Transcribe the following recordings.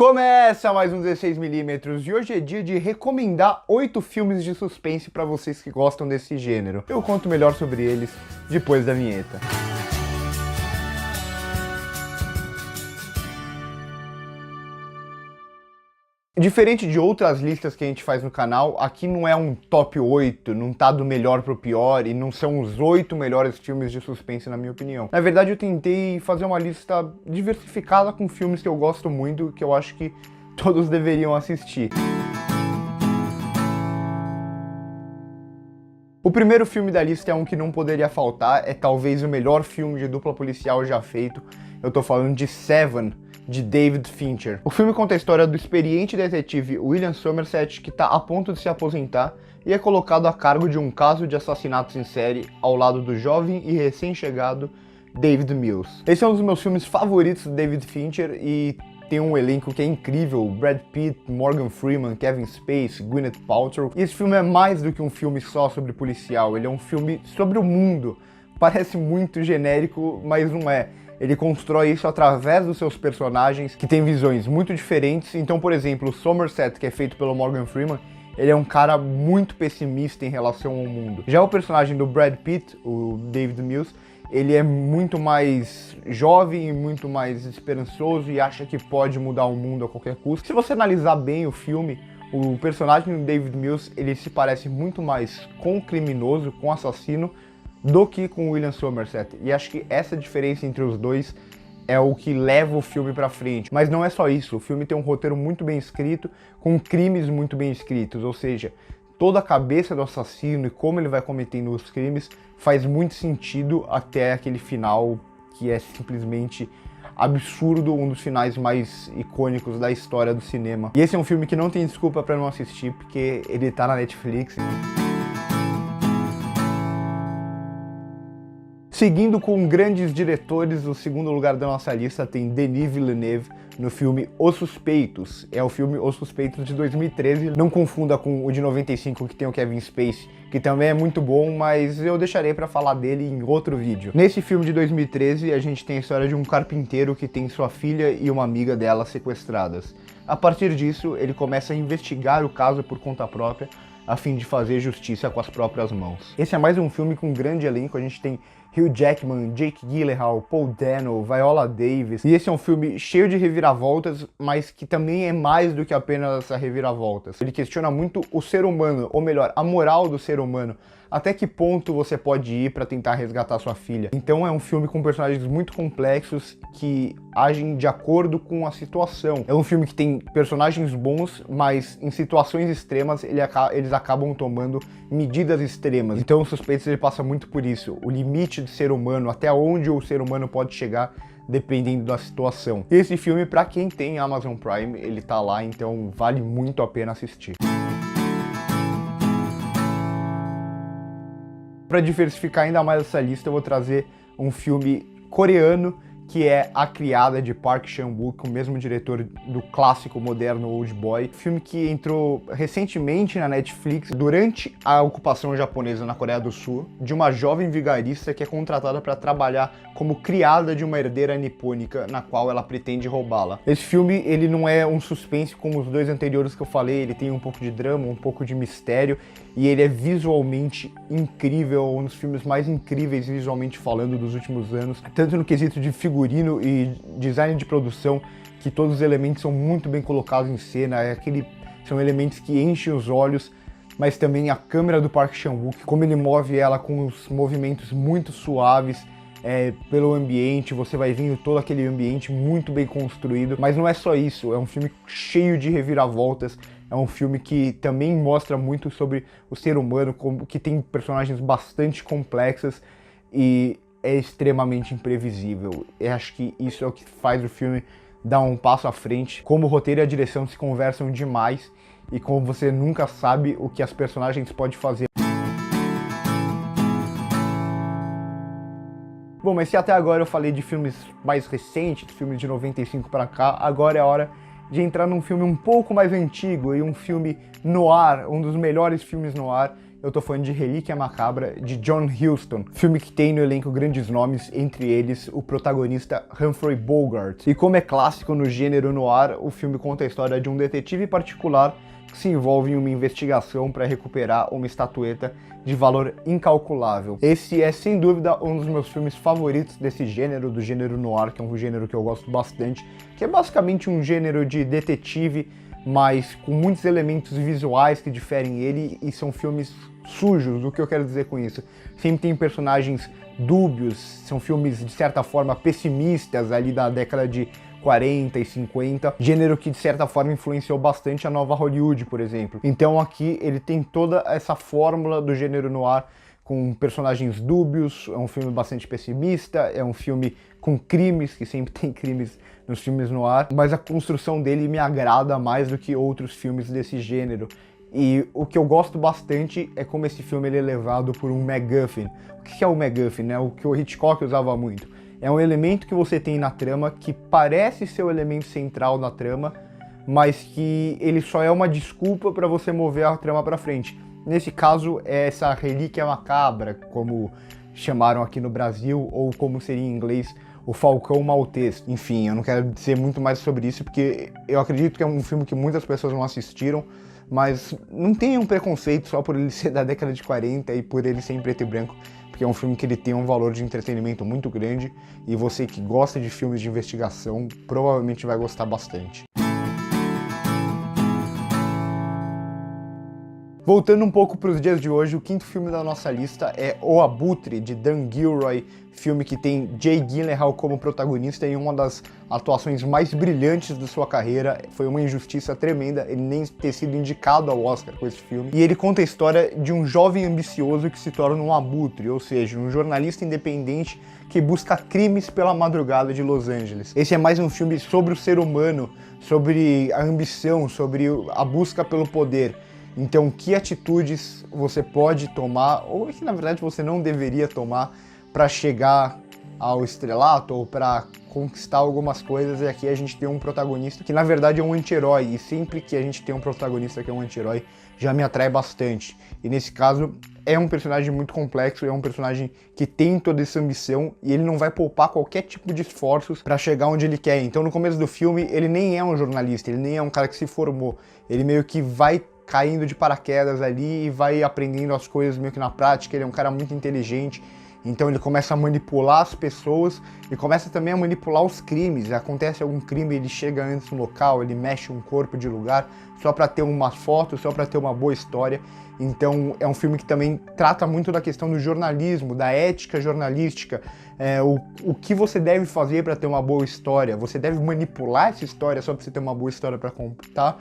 Começa mais um 16mm e hoje é dia de recomendar 8 filmes de suspense para vocês que gostam desse gênero. Eu conto melhor sobre eles depois da vinheta. Diferente de outras listas que a gente faz no canal, aqui não é um top 8, não tá do melhor pro pior e não são os 8 melhores filmes de suspense na minha opinião. Na verdade eu tentei fazer uma lista diversificada com filmes que eu gosto muito, que eu acho que todos deveriam assistir. O primeiro filme da lista é um que não poderia faltar, é talvez o melhor filme de dupla policial já feito. Eu tô falando de Seven, de David Fincher. O filme conta a história do experiente detetive William Somerset, que está a ponto de se aposentar e é colocado a cargo de um caso de assassinatos em série ao lado do jovem e recém-chegado David Mills. Esse é um dos meus filmes favoritos do David Fincher e tem um elenco que é incrível: Brad Pitt, Morgan Freeman, Kevin Spacey, Gwyneth Paltrow. E esse filme é mais do que um filme só sobre policial, ele é um filme sobre o mundo. Parece muito genérico, mas não é. Ele constrói isso através dos seus personagens, que têm visões muito diferentes. Então, por exemplo, o Somerset, que é feito pelo Morgan Freeman, ele é um cara muito pessimista em relação ao mundo. Já o personagem do Brad Pitt, o David Mills, ele é muito mais jovem e muito mais esperançoso e acha que pode mudar o mundo a qualquer custo. Se você analisar bem o filme, o personagem do David Mills, ele se parece muito mais com o criminoso, com o assassino, do que com o William Somerset. E acho que essa diferença entre os dois é o que leva o filme pra frente. Mas não é só isso, o filme tem um roteiro muito bem escrito, com crimes muito bem escritos, ou seja, toda a cabeça do assassino e como ele vai cometendo os crimes faz muito sentido até aquele final que é simplesmente absurdo, um dos finais mais icônicos da história do cinema. E esse é um filme que não tem desculpa pra não assistir, porque ele tá na Netflix. Seguindo com grandes diretores, o segundo lugar da nossa lista tem Denis Villeneuve no filme Os Suspeitos. É o filme Os Suspeitos de 2013, não confunda com o de 95 que tem o Kevin Spacey, que também é muito bom, mas eu deixarei para falar dele em outro vídeo. Nesse filme de 2013, a gente tem a história de um carpinteiro que tem sua filha e uma amiga dela sequestradas. A partir disso, ele começa a investigar o caso por conta própria, a fim de fazer justiça com as próprias mãos. Esse é mais um filme com um grande elenco, a gente tem Hugh Jackman, Jake Gyllenhaal, Paul Dano, Viola Davis. E esse é um filme cheio de reviravoltas, mas que também é mais do que apenas essa reviravoltas. Ele questiona muito o ser humano, ou melhor, a moral do ser humano. Até que ponto você pode ir para tentar resgatar sua filha. Então é um filme com personagens muito complexos que agem de acordo com a situação. É um filme que tem personagens bons, mas em situações extremas eles acabam tomando medidas extremas. Então o Suspeitos ele passa muito por isso. O limite do ser humano, até onde o ser humano pode chegar dependendo da situação. E esse filme, para quem tem Amazon Prime, ele tá lá, então vale muito a pena assistir. Para diversificar ainda mais essa lista, eu vou trazer um filme coreano que é A Criada, de Park Chan-wook, o mesmo diretor do clássico moderno Old Boy. Filme que entrou recentemente na Netflix durante a ocupação japonesa na Coreia do Sul, de uma jovem vigarista que é contratada para trabalhar como criada de uma herdeira nipônica, na qual ela pretende roubá-la. Esse filme, ele não é um suspense como os dois anteriores que eu falei, ele tem um pouco de drama, um pouco de mistério, e ele é visualmente incrível, um dos filmes mais incríveis visualmente falando dos últimos anos, tanto no quesito de figurino e design de produção, que todos os elementos são muito bem colocados em cena, são elementos que enchem os olhos, mas também a câmera do Park Chan-wook, como ele move ela com os movimentos muito suaves, pelo ambiente, você vai vendo todo aquele ambiente muito bem construído. Mas não é só isso, é um filme cheio de reviravoltas, é um filme que também mostra muito sobre o ser humano, que tem personagens bastante complexas e é extremamente imprevisível. Eu acho que isso é o que faz o filme dar um passo à frente, como o roteiro e a direção se conversam demais e como você nunca sabe o que as personagens podem fazer. Bom, mas se até agora eu falei de filmes mais recentes, filmes de 95 para cá, agora é a hora de entrar num filme um pouco mais antigo e um filme noir, um dos melhores filmes noir, eu tô falando de Relíquia Macabra, de John Huston, filme que tem no elenco grandes nomes, entre eles o protagonista Humphrey Bogart. E como é clássico no gênero noir, o filme conta a história de um detetive particular que se envolve em uma investigação para recuperar uma estatueta de valor incalculável. Esse é, sem dúvida, um dos meus filmes favoritos desse gênero, do gênero noir, que é um gênero que eu gosto bastante, que é basicamente um gênero de detetive, mas com muitos elementos visuais que diferem ele, e são filmes sujos. O que eu quero dizer com isso? Sempre tem personagens dúbios, são filmes de certa forma pessimistas ali da década de 40 e 50, gênero que de certa forma influenciou bastante a nova Hollywood, por exemplo. Então aqui ele tem toda essa fórmula do gênero noir, com personagens dúbios, é um filme bastante pessimista, é um filme com crimes, que sempre tem crimes nos filmes noir, mas a construção dele me agrada mais do que outros filmes desse gênero. E o que eu gosto bastante é como esse filme ele é levado por um MacGuffin. O que é o MacGuffin? É o que o Hitchcock usava muito. É um elemento que você tem na trama que parece ser o elemento central da trama, mas que ele só é uma desculpa para você mover a trama para frente. Nesse caso, é essa relíquia macabra, como chamaram aqui no Brasil, ou como seria em inglês, o Falcão Maltês. Enfim, eu não quero dizer muito mais sobre isso, porque eu acredito que é um filme que muitas pessoas não assistiram, mas não tenham preconceito só por ele ser da década de 40 e por ele ser em preto e branco, porque é um filme que ele tem um valor de entretenimento muito grande, e você que gosta de filmes de investigação provavelmente vai gostar bastante. Voltando um pouco para os dias de hoje, o quinto filme da nossa lista é O Abutre, de Dan Gilroy, filme que tem Jake Gyllenhaal como protagonista em uma das atuações mais brilhantes de sua carreira. Foi uma injustiça tremenda ele nem ter sido indicado ao Oscar com esse filme. E ele conta a história de um jovem ambicioso que se torna um abutre, ou seja, um jornalista independente que busca crimes pela madrugada de Los Angeles. Esse é mais um filme sobre o ser humano, sobre a ambição, sobre a busca pelo poder. Então, que atitudes você pode tomar, ou que na verdade você não deveria tomar, para chegar ao estrelato ou para conquistar algumas coisas. E aqui a gente tem um protagonista que na verdade é um anti-herói, e sempre que a gente tem um protagonista que é um anti-herói, já me atrai bastante. E nesse caso é um personagem muito complexo, é um personagem que tem toda essa ambição e ele não vai poupar qualquer tipo de esforços para chegar onde ele quer. Então no começo do filme ele nem é um jornalista, ele nem é um cara que se formou, ele meio que vai caindo de paraquedas ali e vai aprendendo as coisas meio que na prática. Ele é um cara muito inteligente, então ele começa a manipular as pessoas e começa também a manipular os crimes. Acontece algum crime, ele chega antes no local, ele mexe um corpo de lugar só para ter uma foto, só para ter uma boa história. Então é um filme que também trata muito da questão do jornalismo, da ética jornalística, o que você deve fazer para ter uma boa história. Você deve manipular essa história só para você ter uma boa história para contar.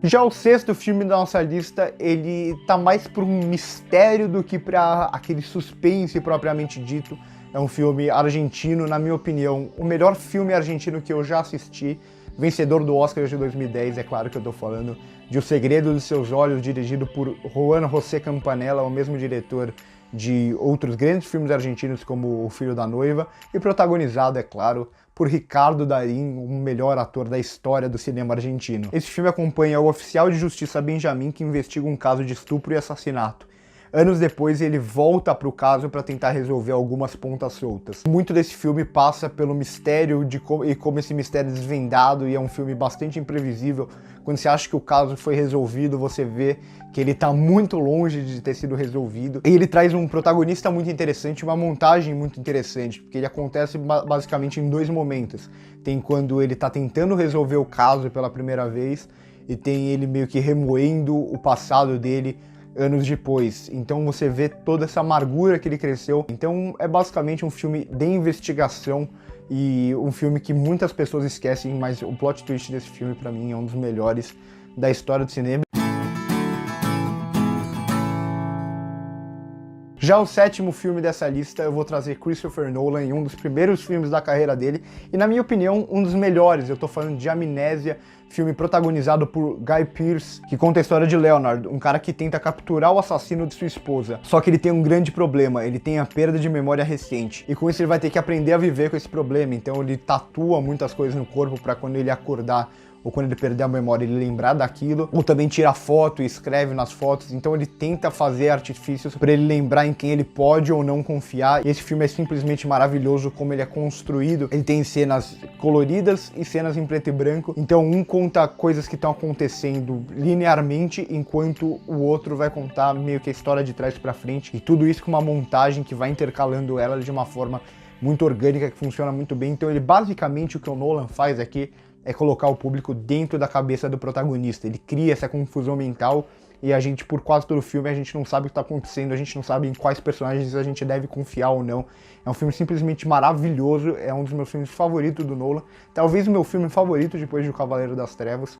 Já o sexto filme da nossa lista, ele tá mais para um mistério do que para aquele suspense propriamente dito. É um filme argentino, na minha opinião, o melhor filme argentino que eu já assisti, vencedor do Oscar de 2010, é claro que eu tô falando de O Segredo dos Seus Olhos, dirigido por Juan José Campanella, o mesmo diretor de outros grandes filmes argentinos como O Filho da Noiva, e protagonizado, é claro, por Ricardo Darín, o melhor ator da história do cinema argentino. Esse filme acompanha o oficial de justiça Benjamin, que investiga um caso de estupro e assassinato. Anos depois, ele volta para o caso para tentar resolver algumas pontas soltas. Muito desse filme passa pelo mistério e como esse mistério é desvendado, e é um filme bastante imprevisível. Quando você acha que o caso foi resolvido, você vê que ele está muito longe de ter sido resolvido. E ele traz um protagonista muito interessante, uma montagem muito interessante, porque ele acontece basicamente em dois momentos. Tem quando ele está tentando resolver o caso pela primeira vez, e tem ele meio que remoendo o passado dele anos depois. Então você vê toda essa amargura que ele cresceu. Então é basicamente um filme de investigação e um filme que muitas pessoas esquecem, mas o plot twist desse filme pra mim é um dos melhores da história do cinema. Já o sétimo filme dessa lista, eu vou trazer Christopher Nolan em um dos primeiros filmes da carreira dele, e na minha opinião, um dos melhores. Eu tô falando de Amnésia, filme protagonizado por Guy Pearce, que conta a história de Leonard, um cara que tenta capturar o assassino de sua esposa. Só que ele tem um grande problema, ele tem a perda de memória recente. E com isso ele vai ter que aprender a viver com esse problema, então ele tatua muitas coisas no corpo para quando ele acordar ou quando ele perder a memória, ele lembrar daquilo, ou também tira foto e escreve nas fotos, então ele tenta fazer artifícios para ele lembrar em quem ele pode ou não confiar, e esse filme é simplesmente maravilhoso como ele é construído. Ele tem cenas coloridas e cenas em preto e branco, então um conta coisas que estão acontecendo linearmente, enquanto o outro vai contar meio que a história de trás para frente, e tudo isso com uma montagem que vai intercalando ela de uma forma muito orgânica, que funciona muito bem. Então ele basicamente, o que o Nolan faz aqui é colocar o público dentro da cabeça do protagonista. Ele cria essa confusão mental e a gente, por quase todo o filme, a gente não sabe o que está acontecendo, a gente não sabe em quais personagens a gente deve confiar ou não. É um filme simplesmente maravilhoso, é um dos meus filmes favoritos do Nolan, talvez o meu filme favorito depois de O Cavaleiro das Trevas.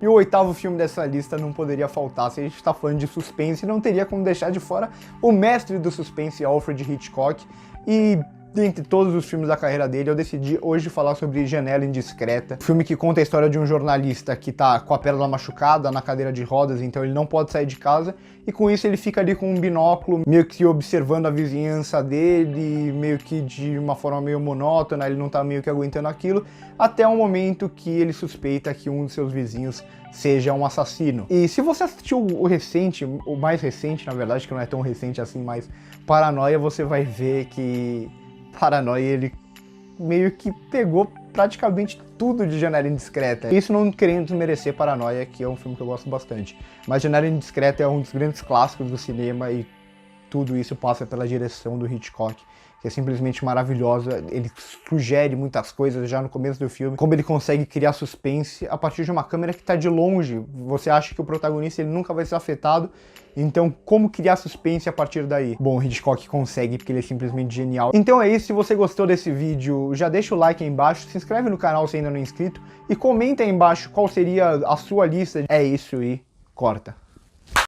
E o oitavo filme dessa lista não poderia faltar. Se a gente está falando de suspense, não teria como deixar de fora o mestre do suspense, Alfred Hitchcock. E dentre todos os filmes da carreira dele, eu decidi hoje falar sobre Janela Indiscreta, filme que conta a história de um jornalista que tá com a perna machucada na cadeira de rodas, então ele não pode sair de casa, e com isso ele fica ali com um binóculo, meio que observando a vizinhança dele, meio que de uma forma meio monótona, ele não tá meio que aguentando aquilo, até o momento que ele suspeita que um dos seus vizinhos seja um assassino. E se você assistiu o recente, o mais recente, na verdade, que não é tão recente assim, mas Paranoia, você vai ver que Paranoia, ele meio que pegou praticamente tudo de Janela Indiscreta. Isso não querendo desmerecer Paranoia, que é um filme que eu gosto bastante. Mas Janela Indiscreta é um dos grandes clássicos do cinema e tudo isso passa pela direção do Hitchcock, que é simplesmente maravilhosa. Ele sugere muitas coisas já no começo do filme, como ele consegue criar suspense a partir de uma câmera que está de longe. Você acha que o protagonista ele nunca vai ser afetado, então como criar suspense a partir daí? Bom, o Hitchcock consegue porque ele é simplesmente genial. Então é isso, se você gostou desse vídeo, já deixa o like aí embaixo, se inscreve no canal se ainda não é inscrito e comenta aí embaixo qual seria a sua lista. É isso e corta.